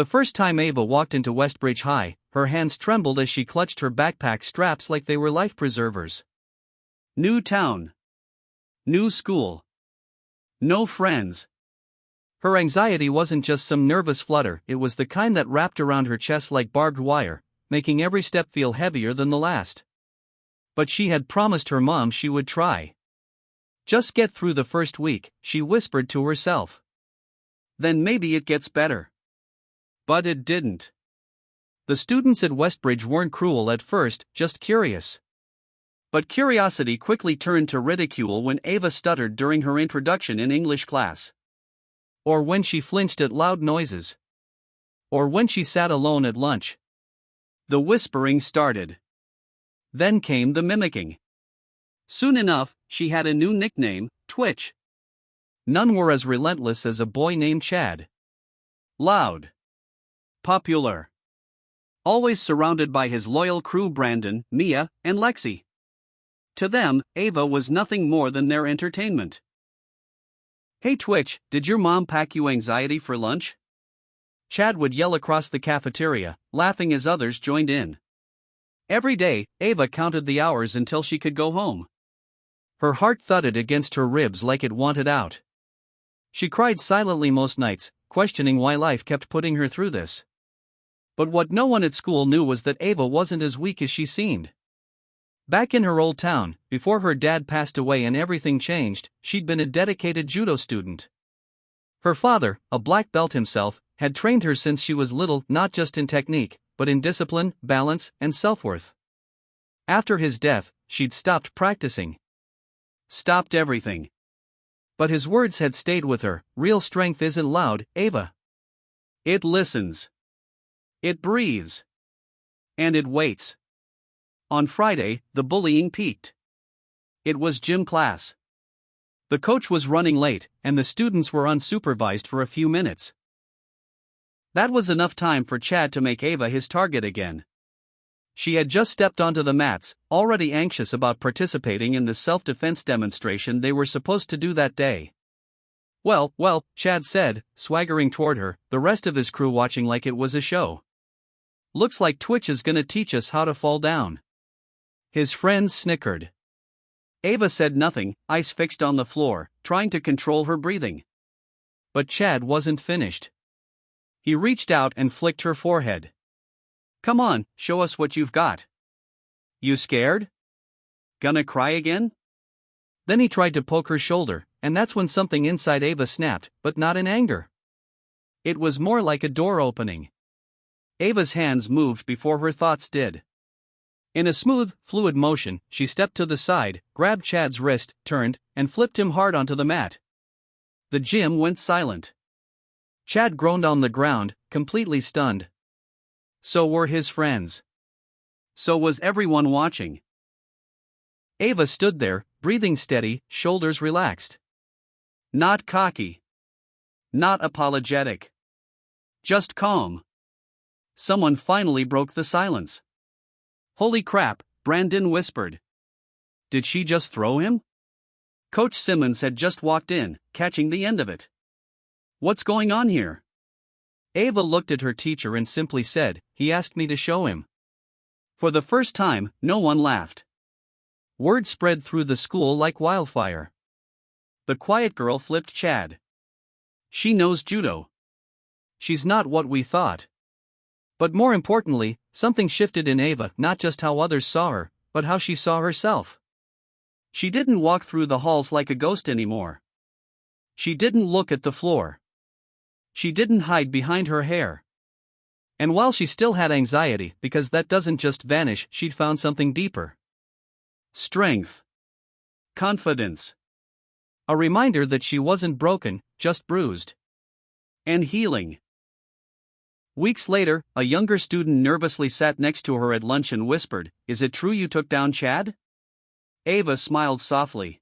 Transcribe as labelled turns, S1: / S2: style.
S1: The first time Ava walked into Westbridge High, her hands trembled as she clutched her backpack straps like they were life preservers. New town. New school. No friends. Her anxiety wasn't just some nervous flutter, it was the kind that wrapped around her chest like barbed wire, making every step feel heavier than the last. But she had promised her mom she would try. Just get through the first week, she whispered to herself. Then maybe it gets better. But it didn't. The students at Westbridge weren't cruel at first, just curious. But curiosity quickly turned to ridicule when Ava stuttered during her introduction in English class. Or when she flinched at loud noises. Or when she sat alone at lunch. The whispering started. Then came the mimicking. Soon enough, she had a new nickname, Twitch. None were as relentless as a boy named Chad. Loud. Popular. Always surrounded by his loyal crew Brandon, Mia, and Lexi. To them, Ava was nothing more than their entertainment. Hey Twitch, did your mom pack you anxiety for lunch? Chad would yell across the cafeteria, laughing as others joined in. Every day, Ava counted the hours until she could go home. Her heart thudded against her ribs like it wanted out. She cried silently most nights, questioning why life kept putting her through this. But what no one at school knew was that Ava wasn't as weak as she seemed. Back in her old town, before her dad passed away and everything changed, she'd been a dedicated judo student. Her father, a black belt himself, had trained her since she was little, not just in technique, but in discipline, balance, and self-worth. After his death, she'd stopped practicing. Stopped everything. But his words had stayed with her. Real strength isn't loud, Ava. It listens. It breathes. And it waits. On Friday, the bullying peaked. It was gym class. The coach was running late, and the students were unsupervised for a few minutes. That was enough time for Chad to make Ava his target again. She had just stepped onto the mats, already anxious about participating in the self-defense demonstration they were supposed to do that day. Well, Chad said, swaggering toward her, the rest of his crew watching like it was a show. Looks like Twitch is gonna teach us how to fall down. His friends snickered. Ava said nothing, eyes fixed on the floor, trying to control her breathing. But Chad wasn't finished. He reached out and flicked her forehead. Come on, show us what you've got. You scared? Gonna cry again? Then he tried to poke her shoulder, and that's when something inside Ava snapped, but not in anger. It was more like a door opening. Ava's hands moved before her thoughts did. In a smooth, fluid motion, she stepped to the side, grabbed Chad's wrist, turned, and flipped him hard onto the mat. The gym went silent. Chad groaned on the ground, completely stunned. So were his friends. So was everyone watching. Ava stood there, breathing steady, shoulders relaxed. Not cocky. Not apologetic. Just calm. Someone finally broke the silence. Holy crap, Brandon whispered. Did she just throw him? Coach Simmons had just walked in, catching the end of it. What's going on here? Ava looked at her teacher and simply said, he asked me to show him. For the first time, no one laughed. Word spread through the school like wildfire. The quiet girl flipped Chad. She knows judo. She's not what we thought. But more importantly, something shifted in Ava, not just how others saw her, but how she saw herself. She didn't walk through the halls like a ghost anymore. She didn't look at the floor. She didn't hide behind her hair. And while she still had anxiety, because that doesn't just vanish, she'd found something deeper. Strength. Confidence. A reminder that she wasn't broken, just bruised. And healing. Weeks later, a younger student nervously sat next to her at lunch and whispered, "Is it true you took down Chad?" Ava smiled softly.